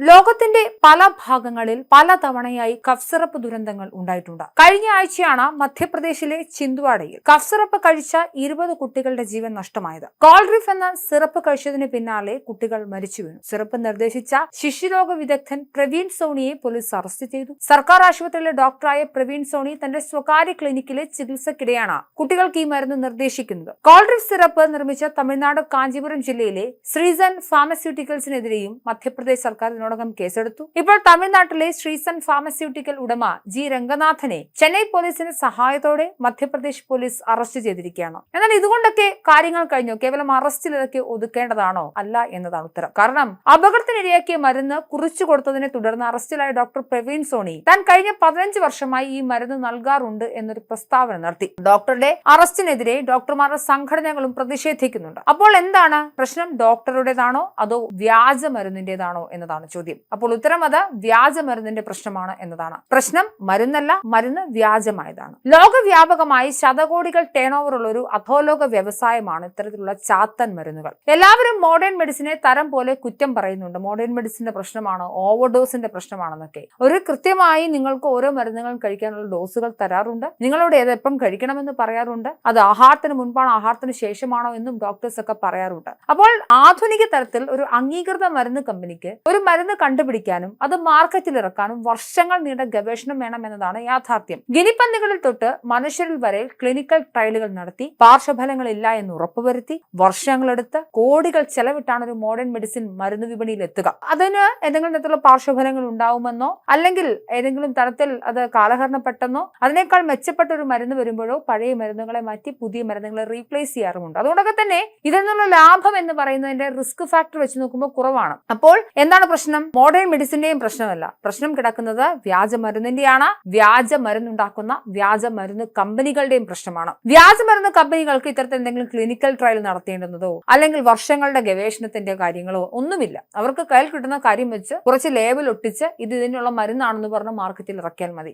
ലോകത്തിന്റെ പല ഭാഗങ്ങളിൽ പലതവണയായി കഫ് സിറപ്പ് ദുരന്തങ്ങൾ ഉണ്ടായിട്ടുണ്ട്. കഴിഞ്ഞ ആഴ്ചയാണ് മധ്യപ്രദേശിലെ ചിന്ദ്വാഡയിൽ കഫ് സിറപ്പ് കഴിച്ച 20 കുട്ടികളുടെ ജീവൻ നഷ്ടമായത്. കോൾഡ്രിഫ് എന്ന സിറപ്പ് കഴിച്ചതിന് പിന്നാലെ കുട്ടികൾ മരിച്ചു വീണു. സിറപ്പ് നിർദ്ദേശിച്ച ശിശുരോഗ വിദഗ്ധൻ പ്രവീൺ സോണിയെ പോലീസ് അറസ്റ്റ് ചെയ്തു. സർക്കാർ ആശുപത്രിയിലെ ഡോക്ടറായ പ്രവീൺ സോണി തന്റെ സ്വകാര്യ ക്ലിനിക്കിലെ ചികിത്സക്കിടെയാണ് കുട്ടികൾക്ക് ഈ മരുന്ന് നിർദ്ദേശിക്കുന്നത്. കോൾഡ്രിഫ് സിറപ്പ് നിർമ്മിച്ച തമിഴ്നാട് കാഞ്ചീപുരം ജില്ലയിലെ ശ്രീസൻ ഫാർമസ്യൂട്ടിക്കൽസിനെതിരെയും മധ്യപ്രദേശ് സർക്കാർ ഇതിനോടകം കേസെടുത്തു. ഇപ്പോൾ തമിഴ്നാട്ടിലെ ശ്രീസൻ ഫാർമസ്യൂട്ടിക്കൽ ഉടമ ജി രംഗനാഥനെ ചെന്നൈ പോലീസിന്റെ സഹായത്തോടെ മധ്യപ്രദേശ് പോലീസ് അറസ്റ്റ് ചെയ്തിരിക്കുകയാണ്. എന്നാൽ ഇതുകൊണ്ടൊക്കെ കാര്യങ്ങൾ കഴിഞ്ഞു? കേവലം അറസ്റ്റിൽ ഇതൊക്കെ ഒതുക്കേണ്ടതാണോ? അല്ല എന്നതാണ് ഉത്തരം. കാരണം അപകടത്തിനിരയാക്കിയ മരുന്ന് കുറിച്ചു കൊടുത്തതിനെ തുടർന്ന് അറസ്റ്റിലായ ഡോക്ടർ പ്രവീൺ സോണി താൻ കഴിഞ്ഞ 15 വർഷമായി ഈ മരുന്ന് നൽകാറുണ്ട് എന്നൊരു പ്രസ്താവന നടത്തി. ഡോക്ടറുടെ അറസ്റ്റിനെതിരെ ഡോക്ടർമാരുടെ സംഘടനകളും പ്രതിഷേധിക്കുന്നുണ്ട്. അപ്പോൾ എന്താണ് പ്രശ്നം? ഡോക്ടറുടേതാണോ അതോ വ്യാജ മരുന്നിന്റേതാണോ എന്നതാണ് ചോദ്യം. അപ്പോൾ ഉത്തരം അത് വ്യാജ മരുന്നിന്റെ പ്രശ്നമാണ് എന്നതാണ്. പ്രശ്നം മരുന്നല്ല, മരുന്ന് വ്യാജമായതാണ്. ലോകവ്യാപകമായി ശതകോടികൾ ടേൺ ഓവർ ഉള്ള ഒരു അധോലോക വ്യവസായമാണ് ഇത്തരത്തിലുള്ള ചാത്തൻ മരുന്നുകൾ. എല്ലാവരും മോഡേൺ മെഡിസിനെ തരം പോലെ കുറ്റം പറയുന്നുണ്ട്. മോഡേൺ മെഡിസിന്റെ പ്രശ്നമാണ്, ഓവർഡോസിന്റെ പ്രശ്നമാണെന്നൊക്കെ. ഒരു കൃത്യമായി നിങ്ങൾക്ക് ഓരോ മരുന്നുകളും കഴിക്കാനുള്ള ഡോസുകൾ തരാറുണ്ട്. നിങ്ങളോട് ഏതെപ്പം കഴിക്കണമെന്ന് പറയാറുണ്ട്. അത് ആഹാരത്തിന് മുൻപാണോ ആഹാരത്തിന് ശേഷമാണോ എന്നും ഡോക്ടേഴ്സ് ഒക്കെ പറയാറുണ്ട്. അപ്പോൾ ആധുനിക തരത്തിൽ ഒരു അംഗീകൃത മരുന്ന് കമ്പനിക്ക് ഒരു മരുന്ന് കണ്ടുപിടിക്കാനും അത് മാർക്കറ്റിൽ ഇറക്കാനും വർഷങ്ങൾ നീണ്ട ഗവേഷണം വേണം എന്നതാണ് യാഥാർത്ഥ്യം. ഗിനിപ്പന്നികളിൽ തൊട്ട് മനുഷ്യരിൽ വരെ ക്ലിനിക്കൽ ട്രയലുകൾ നടത്തി പാർശ്വഫലങ്ങൾ ഇല്ല എന്ന് ഉറപ്പുവരുത്തി വർഷങ്ങളെടുത്ത് കോടികൾ ചെലവിട്ടാണ് ഒരു മോഡേൺ മെഡിസിൻ മരുന്ന് വിപണിയിൽ എത്തുക. അതിന് ഏതെങ്കിലും തരത്തിലുള്ള പാർശ്വഫലങ്ങൾ ഉണ്ടാവുമെന്നോ അല്ലെങ്കിൽ ഏതെങ്കിലും തരത്തിൽ അത് കാലഹരണപ്പെട്ടെന്നോ അതിനേക്കാൾ മെച്ചപ്പെട്ട ഒരു മരുന്ന് വരുമ്പോഴോ പഴയ മരുന്നുകളെ മാറ്റി പുതിയ മരുന്നുകളെ റീപ്ലേസ് ചെയ്യാറുമുണ്ട്. അതുകൊണ്ടൊക്കെ തന്നെ ഇതിൽ നിന്നുള്ള ലാഭം എന്ന് പറയുന്നതിന്റെ റിസ്ക് ഫാക്ടർ വെച്ച് നോക്കുമ്പോൾ കുറവാണ്. അപ്പോൾ എന്താണ് പ്രശ്നം? മോഡേൺ മെഡിസിന്റെയും പ്രശ്നമല്ല. പ്രശ്നം കിടക്കുന്നത് വ്യാജ മരുന്നിന്റെയാണ്. വ്യാജ മരുന്നുണ്ടാക്കുന്ന വ്യാജ മരുന്ന് കമ്പനികളുടെയും പ്രശ്നമാണ്. വ്യാജ മരുന്ന് കമ്പനികൾക്ക് ഇത്തരത്തിൽ എന്തെങ്കിലും ക്ലിനിക്കൽ ട്രയൽ നടത്തേണ്ടുന്നതോ അല്ലെങ്കിൽ വർഷങ്ങളുടെ ഗവേഷണത്തിന്റെ കാര്യങ്ങളോ ഒന്നുമില്ല. അവർക്ക് കയ്യിൽ കിട്ടുന്ന കാര്യം വെച്ച് കുറച്ച് ലേബൽ ഒട്ടിച്ച് ഇത് ഇതിനുള്ള മരുന്നാണെന്ന് പറഞ്ഞ് മാർക്കറ്റിൽ ഇറക്കിയാൽ മതി.